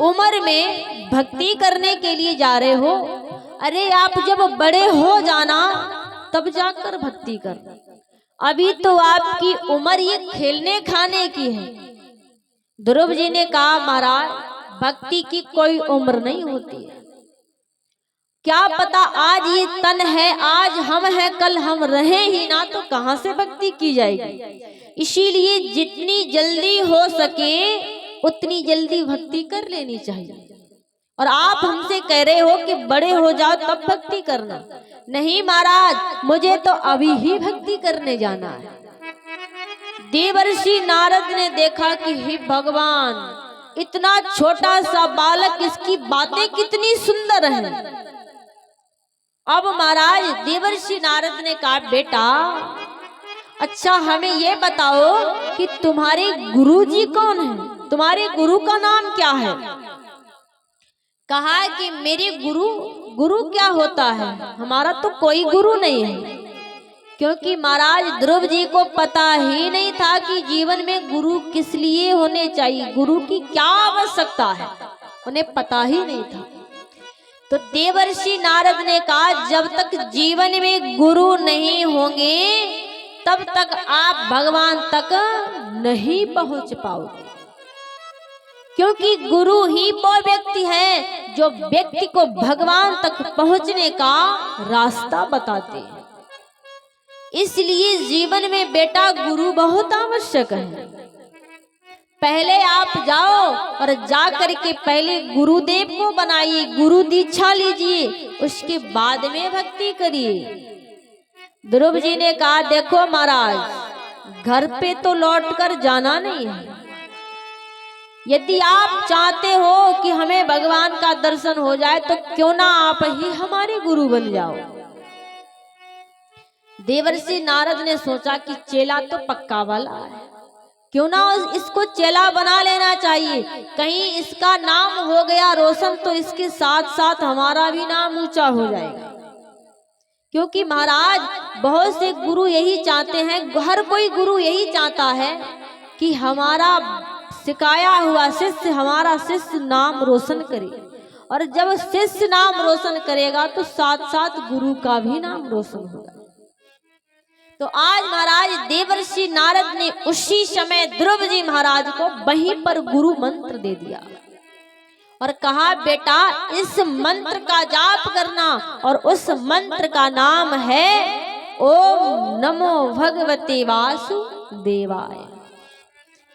उम्र में भक्ति करने के लिए जा रहे हो? अरे आप जब बड़े हो जाना तब जाकर भक्ति कर, अभी तो आपकी उम्र ये खेलने खाने की है। ध्रुव जी ने कहा महाराज भक्ति की कोई उम्र नहीं होती है, क्या पता आज ये तन है, आज हम हैं, कल हम रहे ही ना तो कहां से भक्ति की जाएगी। इसीलिए जितनी जल्दी हो सके उतनी जल्दी भक्ति कर लेनी चाहिए। और आप हमसे कह रहे हो कि बड़े हो जाओ तब भक्ति करना। नहीं महाराज, मुझे तो अभी ही भक्ति करने जाना है। देवर्षि नारद ने देखा कि हे भगवान, इतना छोटा सा बालक, इसकी बातें कितनी सुंदर हैं। अब महाराज देवर्षि नारद ने कहा बेटा अच्छा हमें ये बताओ कि तुम्हारे गुरु जी कौन है, तुम्हारे गुरु का नाम क्या है? कहा कि मेरे गुरु क्या होता है, हमारा तो कोई गुरु नहीं है। क्योंकि महाराज ध्रुव जी को पता ही नहीं था कि जीवन में गुरु किस लिए होने चाहिए, गुरु की क्या आवश्यकता है, उन्हें पता ही नहीं था। तो देवर्षि नारद ने कहा जब तक जीवन में गुरु नहीं होंगे तब तक आप भगवान तक नहीं पहुंच पाओगे। क्योंकि गुरु ही वो व्यक्ति है जो व्यक्ति को भगवान तक पहुंचने का रास्ता बताते हैं। इसलिए जीवन में बेटा गुरु बहुत आवश्यक है। पहले आप जाओ और जा करके पहले गुरुदेव को बनाइए, गुरु दीक्षा लीजिए, उसके बाद में भक्ति करिए। ध्रुव जी ने कहा देखो महाराज घर पे तो लौट कर जाना नहीं है, यदि आप चाहते हो कि हमें भगवान का दर्शन हो जाए तो क्यों ना आप ही हमारे गुरु बन जाओ। देवर्षि नारद ने सोचा कि चेला तो पक्का वाला है, क्यों ना इसको चेला बना लेना चाहिए, कहीं इसका नाम हो गया रोशन तो इसके साथ साथ हमारा भी नाम ऊंचा हो जाएगा। क्योंकि महाराज बहुत से गुरु यही चाहते हैं, हर कोई गुरु यही चाहता है कि हमारा सिखाया हुआ शिष्य, हमारा शिष्य नाम रोशन करे, और जब शिष्य नाम रोशन करेगा तो साथ साथ गुरु का भी नाम रोशन होगा। तो आज महाराज देवर्षि नारद ने उसी समय ध्रुव जी महाराज को वहीं पर गुरु मंत्र दे दिया और कहा बेटा इस मंत्र का जाप करना, और उस मंत्र का नाम है ओम नमो भगवते वासुदेवाय।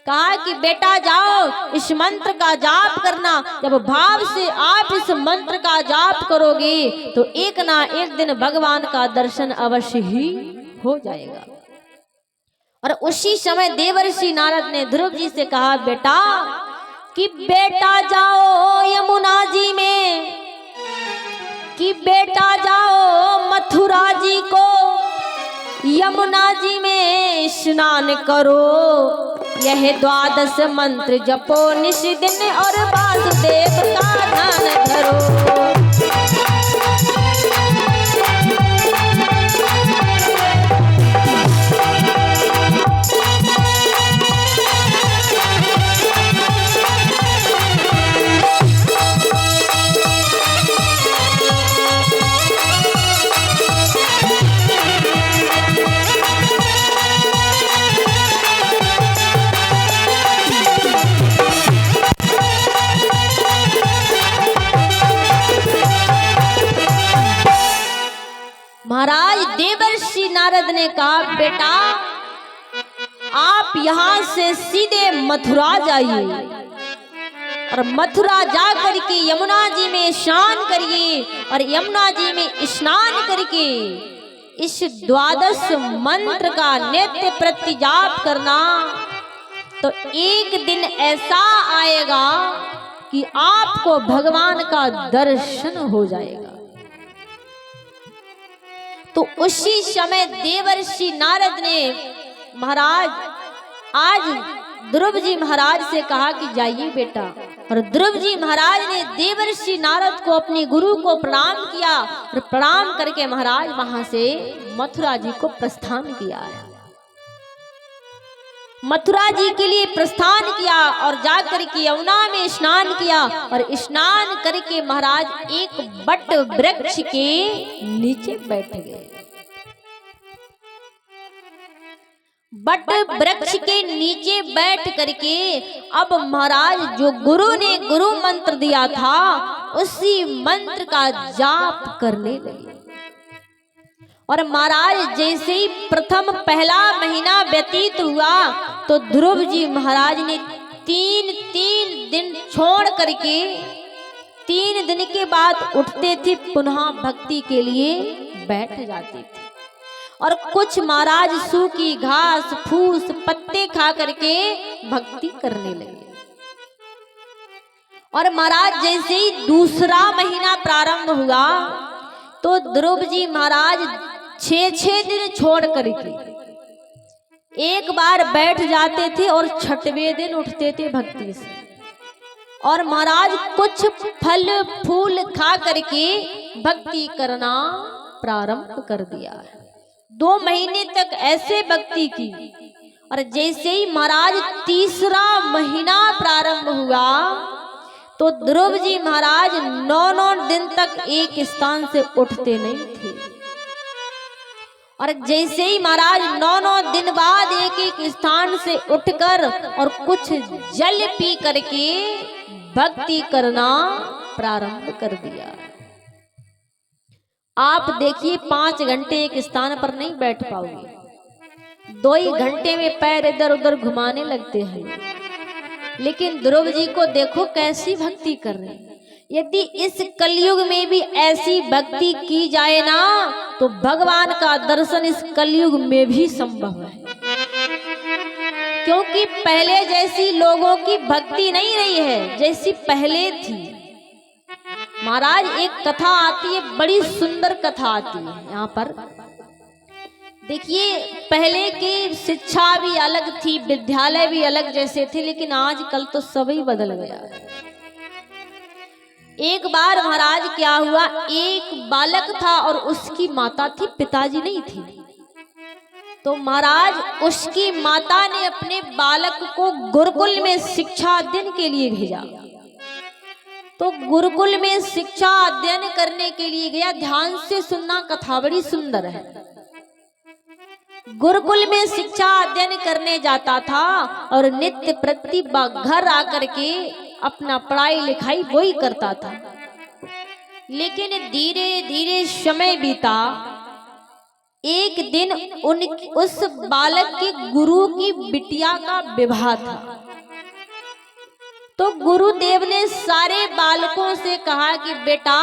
कहा कि बेटा जाओ इस मंत्र का जाप करना, जब भाव से आप इस मंत्र का जाप करोगे तो एक ना एक दिन भगवान का दर्शन अवश्य ही हो जाएगा। और उसी समय देवर्षि नारद ने ध्रुव जी से कहा बेटा कि बेटा जाओ यमुना जी में, कि बेटा जाओ मथुरा जी को यमुना जी में स्नान करो, यह 12 मंत्र जपो निश दिन और वासुदेव का ध्यान धरो। महाराज देवर्षि नारद ने कहा बेटा आप यहाँ से सीधे मथुरा जाइए और मथुरा जा करके यमुना जी में स्नान करिए, और यमुना जी में स्नान करके इस 12 मंत्र का नित्य प्रति जाप करना, तो एक दिन ऐसा आएगा कि आपको भगवान का दर्शन हो जाएगा। तो उसी समय देवर्षि नारद ने महाराज आज ध्रुव जी महाराज से कहा कि जाइए बेटा, और ध्रुव जी महाराज ने देवर्षि नारद को अपने गुरु को प्रणाम किया, और प्रणाम करके महाराज वहां से मथुरा जी को प्रस्थान किया है। मथुरा जी के लिए प्रस्थान किया और जाकर के यमुना में स्नान किया और स्नान करके महाराज एक बट वृक्ष के नीचे बैठ गए। बट वृक्ष के नीचे बैठ करके अब महाराज जो गुरु ने गुरु मंत्र दिया था उसी मंत्र का जाप करने लगे। और महाराज जैसे ही प्रथम पहला महीना व्यतीत हुआ तो ध्रुव जी महाराज ने तीन दिन छोड़ करके 3 दिन के बाद उठते थे, पुनः भक्ति के लिए बैठ जाते थे। और कुछ महाराज सूखी घास फूस पत्ते खा करके भक्ति करने लगे। और महाराज जैसे ही दूसरा महीना प्रारंभ हुआ तो ध्रुव जी महाराज 6 दिन छोड़ करके एक बार बैठ जाते थे और 6वें दिन उठते थे भक्ति से। और महाराज कुछ फल फूल खा करके भक्ति करना प्रारंभ कर दिया। 2 महीने तक ऐसे भक्ति की। और जैसे ही महाराज तीसरा महीना प्रारंभ हुआ तो ध्रुव जी महाराज 9 दिन तक एक स्थान से उठते नहीं थे। और जैसे ही महाराज 9 दिन बाद एक स्थान से उठकर और कुछ जल पी करके भक्ति करना प्रारंभ कर दिया। आप देखिए 5 घंटे एक स्थान पर नहीं बैठ पाओगे, 2 ही घंटे में पैर इधर उधर घुमाने लगते हैं। लेकिन ध्रुव जी को देखो कैसी भक्ति कर रहे हैं। यदि इस कलयुग में भी ऐसी भक्ति की जाए ना तो भगवान का दर्शन इस कलयुग में भी संभव है। क्योंकि पहले जैसी लोगों की भक्ति नहीं रही है जैसी पहले थी। महाराज एक कथा आती है, बड़ी सुंदर कथा आती है। यहाँ पर देखिए पहले की शिक्षा भी अलग थी, विद्यालय भी अलग जैसे थे, लेकिन आजकल तो सभी बदल गया। एक बार महाराज क्या हुआ, एक बालक था और उसकी माता थी, पिताजी नहीं थी। तो महाराज उसकी माता ने अपने बालक को गुरुकुल में शिक्षा अध्ययन के लिए भेजा। तो गुरुकुल में शिक्षा अध्ययन करने के लिए गया। ध्यान से सुनना, कथा बड़ी सुंदर है। गुरुकुल में शिक्षा अध्ययन करने जाता था और नित्य प्रति घर आकर के अपना पढ़ाई लिखाई वही करता था। लेकिन धीरे धीरे समय बीता। एक दिन उस बालक के गुरु की बिटिया का विवाह था। तो गुरुदेव ने सारे बालकों से कहा कि बेटा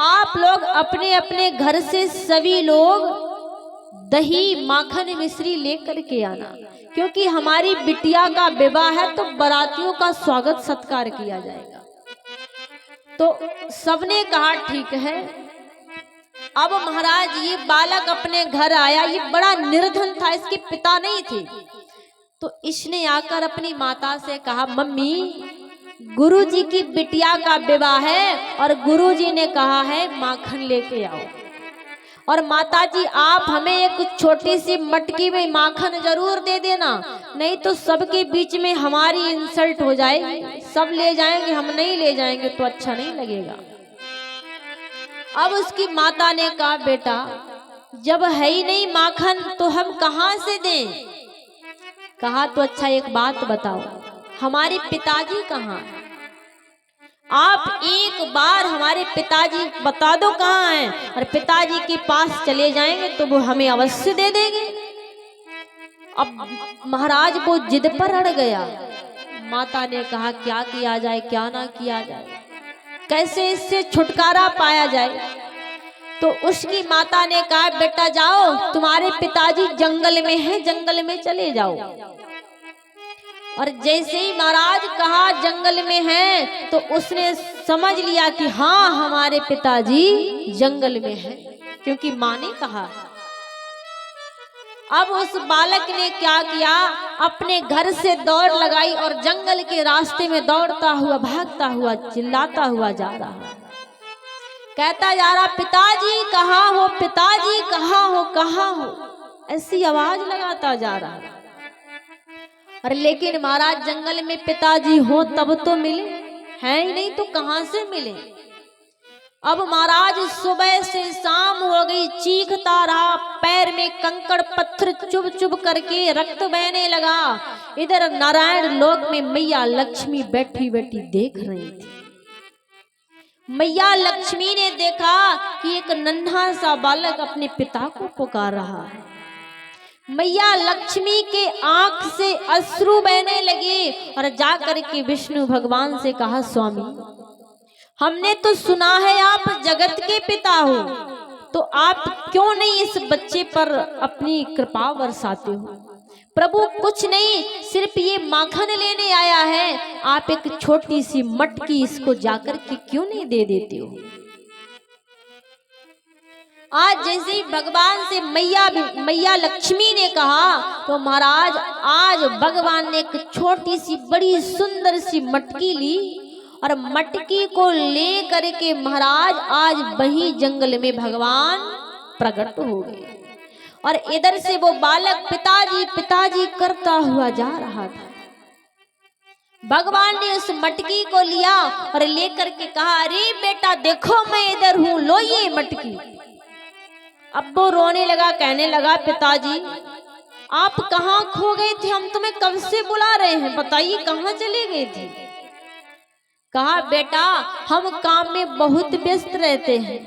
आप लोग अपने अपने घर से सभी लोग दही माखन मिश्री लेकर के आना, क्योंकि हमारी बिटिया का विवाह है तो बारातियों का स्वागत सत्कार किया जाएगा। तो सबने कहा ठीक है। अब महाराज ये बालक अपने घर आया। ये बड़ा निर्धन था, इसके पिता नहीं थे। तो इसने आकर अपनी माता से कहा, मम्मी गुरुजी की बिटिया का विवाह है और गुरुजी ने कहा है माखन लेके आओ। और माताजी आप हमें एक छोटी सी मटकी में माखन जरूर दे देना, नहीं तो सबके बीच में हमारी इंसल्ट हो जाएगी। सब ले जाएंगे, हम नहीं ले जाएंगे तो अच्छा नहीं लगेगा। अब उसकी माता ने कहा बेटा जब है ही नहीं माखन तो हम कहाँ से दें। कहा तो अच्छा एक बात बताओ, हमारे पिताजी कहाँ हैं? आप एक बार हमारे पिताजी बता दो कहाँ हैं, और पिताजी के पास चले जाएंगे तो वो हमें अवश्य दे देंगे। अब महाराज वो जिद पर अड़ गया। माता ने कहा क्या किया जाए, क्या ना किया जाए, कैसे इससे छुटकारा पाया जाए। तो उसकी माता ने कहा बेटा जाओ, तुम्हारे पिताजी जंगल में हैं, जंगल में चले जाओ। और जैसे ही महाराज कहा जंगल में हैं, तो उसने समझ लिया कि हाँ हमारे पिताजी जंगल में हैं, क्योंकि माँ ने कहा। अब उस बालक ने क्या किया, अपने घर से दौड़ लगाई और जंगल के रास्ते में दौड़ता हुआ, भागता हुआ, चिल्लाता हुआ जा रहा है। कहता जा रहा पिताजी कहाँ हो, पिताजी कहाँ हो, कहाँ हो, ऐसी आवाज लगाता जा रहा है। अरे लेकिन महाराज जंगल में पिताजी हो तब तो मिले, हैं ही नहीं तो कहां से मिले। अब महाराज सुबह से शाम हो गई, चीखता रहा, पैर में कंकड़ पत्थर चुभ चुभ करके रक्त बहने लगा। इधर नारायण लोक में मैया लक्ष्मी बैठी बैठी देख रही थी। मैया लक्ष्मी ने देखा कि एक नन्हा सा बालक अपने पिता को पुकार रहा है। मैया लक्ष्मी के आंख से अश्रु बहने लगे और जाकर के विष्णु भगवान से कहा, स्वामी हमने तो सुना है आप जगत के पिता हो, तो आप क्यों नहीं इस बच्चे पर अपनी कृपा बरसाते हो। प्रभु कुछ नहीं, सिर्फ ये माखन लेने आया है, आप एक छोटी सी मटकी इसको जाकर के क्यों नहीं दे देते हो। आज जैसे ही भगवान से मैया लक्ष्मी ने कहा, तो महाराज आज भगवान ने एक छोटी सी बड़ी सुंदर सी मटकी ली और मटकी को ले करके महाराज आज वही जंगल में भगवान प्रकट हो गए। और इधर से वो बालक पिताजी पिताजी करता हुआ जा रहा था। भगवान ने उस मटकी को लिया और लेकर के कहा, अरे बेटा देखो मैं इधर हूं, लो ये मटकी। अब वो रोने लगा, कहने लगा, पिताजी आप कहाँ खो गए थे, हम तुम्हें कब से बुला रहे हैं, बताइए कहाँ चले गए थे। कहा, बेटा हम काम में बहुत व्यस्त रहते हैं,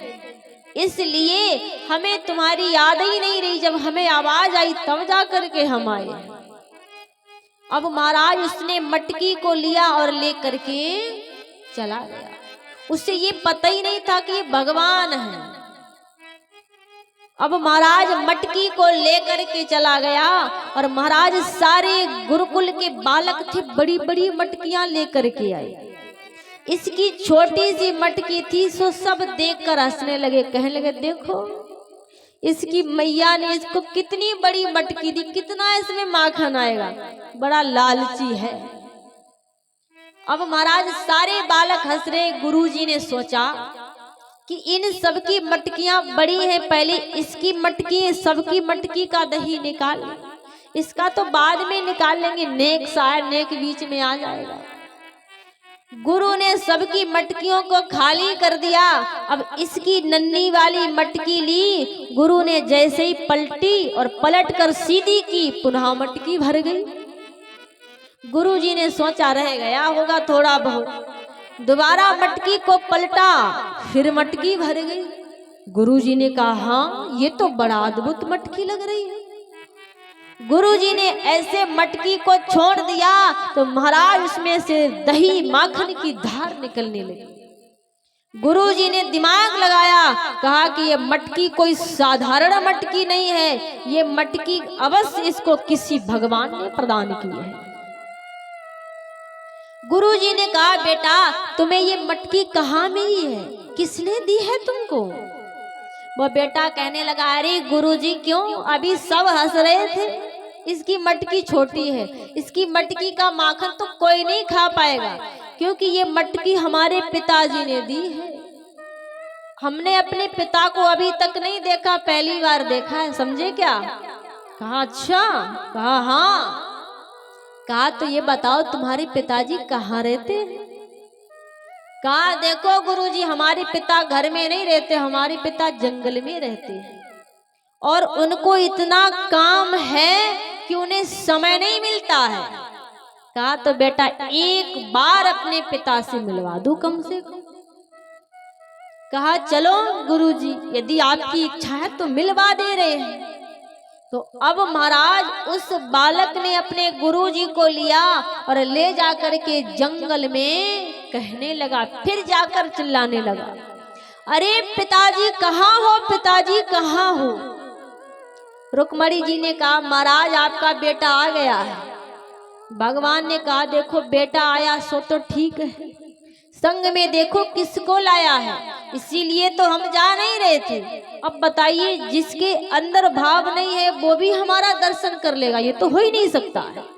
इसलिए हमें तुम्हारी याद ही नहीं रही, जब हमें आवाज आई तब जा करके हम आए। अब महाराज उसने मटकी को लिया और लेकर के चला गया। उसे ये पता ही नहीं था कि ये भगवान है। अब महाराज मटकी को लेकर के चला गया और महाराज सारे गुरुकुल के बालक थे, बड़ी बड़ी मटकियां लेकर के आए। इसकी छोटी सी मटकी थी, सो सब देखकर हंसने लगे, कहने लगे, देखो इसकी मैया ने इसको कितनी बड़ी मटकी दी, कितना इसमें माखन आएगा, बड़ा लालची है। अब महाराज सारे बालक हंस रहे। गुरुजी ने सोचा कि इन सबकी मटकियां बड़ी हैं, पहले इसकी मटकी सबकी मटकी का दही निकाल, इसका तो बाद में निकाल लेंगे, नेक शायद नेक बीच में आ जाएगा। गुरु ने सबकी मटकियों को खाली कर दिया। अब इसकी नन्ही वाली मटकी ली, गुरु ने जैसे ही पलटी और पलटकर सीधी की, पुनः मटकी भर गई। गुरुजी ने सोचा रह गया होगा थोड़ा बहुत, दोबारा मटकी को पलटा, फिर मटकी भर गई। गुरुजी ने कहा, हाँ ये तो बड़ा अद्भुत मटकी लग रही है। गुरुजी ने ऐसे मटकी को छोड़ दिया तो महाराज उसमें से दही माखन की धार निकलने लगी। गुरुजी ने दिमाग लगाया, कहा कि ये मटकी कोई साधारण मटकी नहीं है, ये मटकी अवश्य इसको किसी भगवान ने प्रदान की है। गुरुजी ने कहा, बेटा तुम्हें ये मटकी कहाँ मिली है, किसने दी है तुमको। वो बेटा कहने लगा, अरे गुरुजी क्यों, अभी सब हंस रहे थे, इसकी मटकी छोटी है, इसकी मटकी का माखन तो कोई नहीं खा पाएगा, क्योंकि ये मटकी हमारे पिताजी ने दी है। हमने अपने पिता को अभी तक नहीं देखा, पहली बार देखा है, समझे क्या। कहा अच्छा, कहा हाँ। कहा तो ये बताओ तुम्हारे पिताजी कहाँ रहते हैं। कहा देखो गुरुजी, हमारे पिता घर में नहीं रहते, हमारे पिता जंगल में रहते हैं, और उनको इतना काम है कि उन्हें समय नहीं मिलता है। कहा तो बेटा एक बार अपने पिता से मिलवा दूं कम से कम। कहा चलो गुरुजी, यदि आपकी इच्छा है तो मिलवा दे रहे हैं। तो अब महाराज उस बालक ने अपने गुरुजी को लिया और ले जाकर के जंगल में कहने लगा, फिर जाकर चिल्लाने लगा, अरे पिताजी कहाँ हो, पिताजी कहाँ हो। रुक्मणी जी ने कहा, महाराज आपका बेटा आ गया है। भगवान ने कहा, देखो बेटा आया सो तो ठीक है, संग में देखो किसको लाया है, इसीलिए तो हम जा नहीं रहे थे। अब बताइए, जिसके अंदर भाव नहीं है वो भी हमारा दर्शन कर लेगा, ये तो हो ही नहीं सकता है।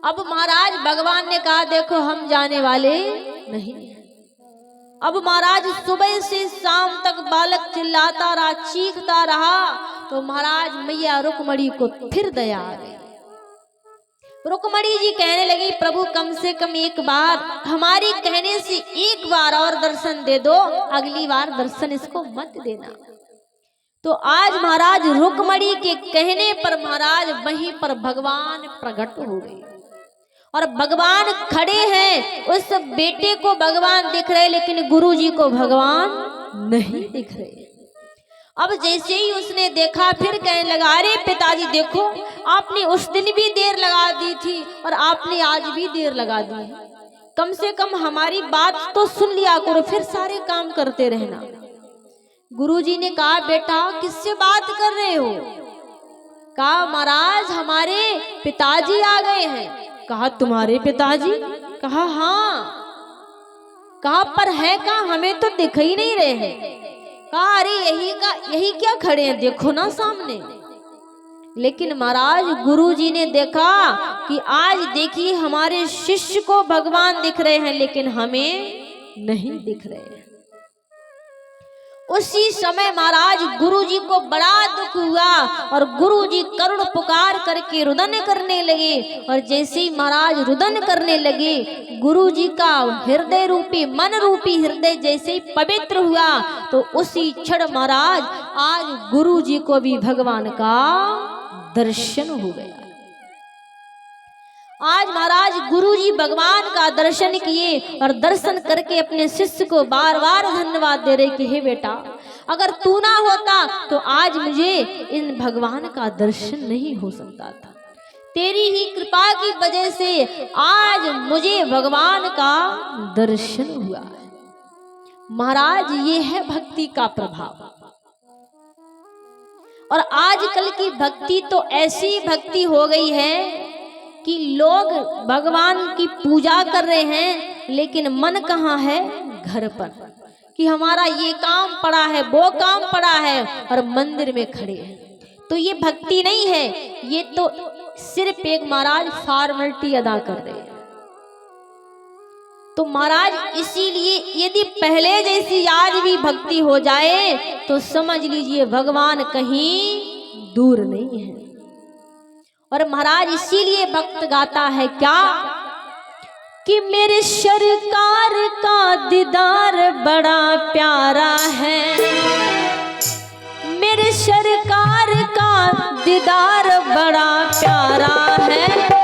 अब महाराज भगवान ने कहा, देखो हम जाने वाले नहीं। अब महाराज सुबह से शाम तक बालक चिल्लाता रहा, चीखता रहा, तो महाराज मैया रुक्मणी को फिर दया आ गई। रुक्मणी जी कहने लगी, प्रभु कम से कम एक बार, हमारी कहने से एक बार और दर्शन दे दो, अगली बार दर्शन इसको मत देना। तो आज महाराज रुक्मणी के कहने पर महाराज वहीं पर भगवान प्रकट हो गए और भगवान खड़े हैं। उस बेटे को भगवान दिख रहे, लेकिन गुरुजी को भगवान नहीं दिख रहे। अब जैसे ही उसने देखा, फिर कहने लगा, अरे पिताजी देखो, आपने उस दिन भी देर लगा दी थी और आपने आज भी देर लगा दी, कम से कम हमारी बात तो सुन लिया करो, फिर सारे काम करते रहना। गुरुजी ने कहा, बेटा किससे बात कर रहे हो? कहा, महाराज हमारे पिताजी आ गए हैं। कहा, तुम्हारे पिताजी? कहा, हाँ। कहा, पर है कहाँ, हमें तो दिख ही नहीं रहे हैं। कहा, अरे यही क्या खड़े हैं, देखो ना सामने। लेकिन महाराज गुरुजी ने देखा कि आज देखिए हमारे शिष्य को भगवान दिख रहे हैं, लेकिन हमें नहीं दिख रहे हैं। उसी समय महाराज गुरुजी को बड़ा दुख हुआ और गुरुजी करुण पुकार करके रुदन करने लगे। और जैसे ही महाराज रुदन करने लगे, गुरुजी का हृदय रूपी मन रूपी हृदय जैसे ही पवित्र हुआ, तो उसी क्षण महाराज आज गुरुजी को भी भगवान का दर्शन हो गया। आज महाराज गुरुजी भगवान का दर्शन किए और दर्शन करके अपने शिष्य को बार बार धन्यवाद दे रहे कि हे बेटा, अगर तू ना होता तो आज मुझे इन भगवान का दर्शन नहीं हो सकता था। तेरी ही कृपा की वजह से आज मुझे भगवान का दर्शन हुआ है। महाराज ये है भक्ति का प्रभाव। और आजकल की भक्ति तो ऐसी भक्ति हो गई है कि लोग भगवान की पूजा कर रहे हैं, लेकिन मन कहाँ है? घर पर, कि हमारा ये काम पड़ा है, वो काम पड़ा है, और मंदिर में खड़े हैं। तो ये भक्ति नहीं है, ये तो सिर्फ एक महाराज फॉर्मेलिटी अदा कर रहे हैं। तो महाराज इसीलिए यदि पहले जैसी आज भी भक्ति हो जाए तो समझ लीजिए भगवान कहीं दूर नहीं है। और महाराज इसीलिए भक्त गाता है क्या कि मेरे सरकार का दीदार बड़ा प्यारा है, मेरे सरकार का दीदार बड़ा प्यारा है।